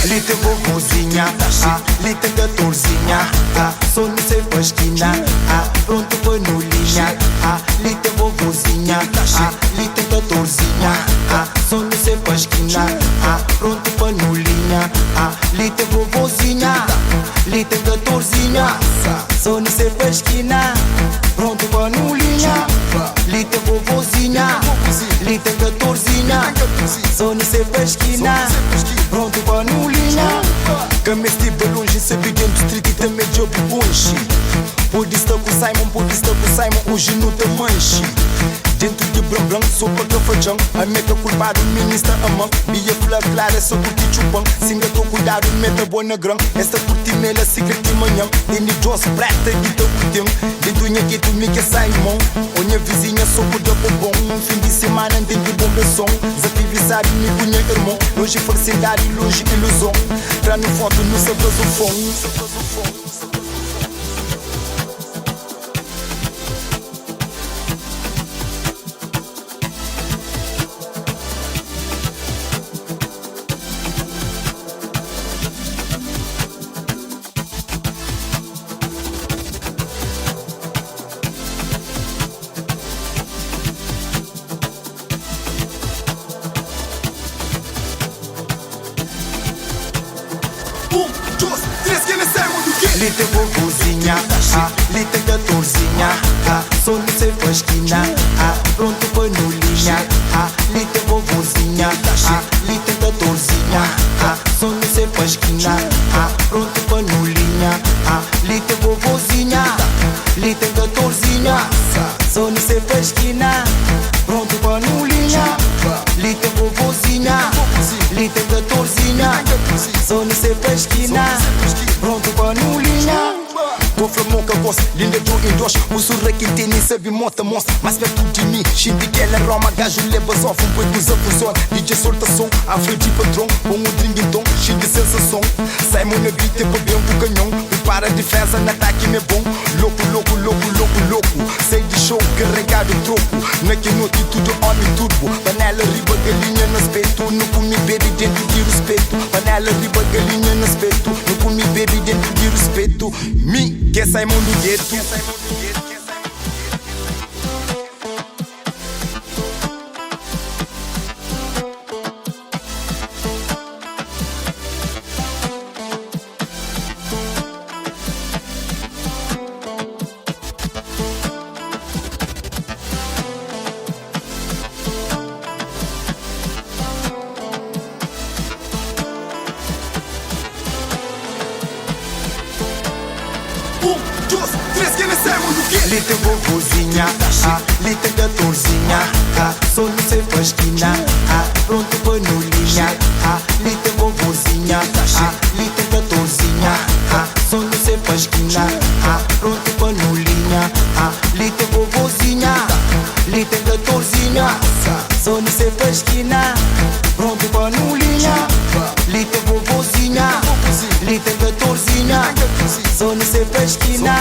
Lite vovozinha, lite gătorzinha, sonul se pășchina, pronto pănulinha. Lite vovozinha, lite gătorzinha, sonul se pășchina, pronto pănulinha. Lite vovozinha, lite gătorzinha, sonul se pășchina, pronto pănulinha. Lite vovozinha, lite gătorzinha, sonul se pășchina, pronto pănulinha. Că mi-e belun și se vede în street, te merge bun și podistă cu Simon, hoje não te manche. Dentro de blanc, sopa que feijão. A meta culpado, ministra a mão. Bia flor clara, só curti chupão. Singa tô cuidado, meta boa na grão. Esta curti mela, secret de manhã. Tem de Joss, prata, guita o tempo. De dunha que tu me que Simon. Onha vizinha, só cuida bombom. Fim de semana, tem de bom som. Zative sabe, me cunha irmão. Longe felicidade, longe ilusão. Tra no foto, no sabroso fome. Lite vovozinha, lite gătorzinha, sonul se pășchina, pronto pănulinha. Lite vovozinha, lite gătorzinha, sonul se pășchina, pronto pănulinha. Lite vovozinha, lite gătorzinha, sonul se pășchina, pronto pănulinha. Lite vovozinha, lite gătorzinha, sonul se pășchina, pronto pănulinha. Gofră moca gost, linde do indoș. Usură chintini să vi motă most. Mas pe tu de mim, și indichele Roma. Gajule băzof, un pui cu zăpul zon. DJ soltă som, afrăgi pătron. Pomul dringuinton și de sensă som. Simon ne bite pe bem cu canhão. Prepara defesa, na ataque me bom. Louco. Sei de show, carregado troco. Naquele noite tudo homem turbo. Panela riba, galinha no espeto. No comi baby dentro de respeito. Panela riba, galinha no espeto. No comi baby dentro de respeito. Mi que é Simon do Gueto. Lite vovozinha, lite gătorzinha, sonul se pășchina, pronto pănulinha. Lite vovozinha, lite gătorzinha, sonul se pășchina, pronto pănulinha. Lite vovozinha, lite gătorzinha, sonul se pășchina, pronto pănulinha. Lite vovozinha, lite gătorzinha, sonul se pășchina,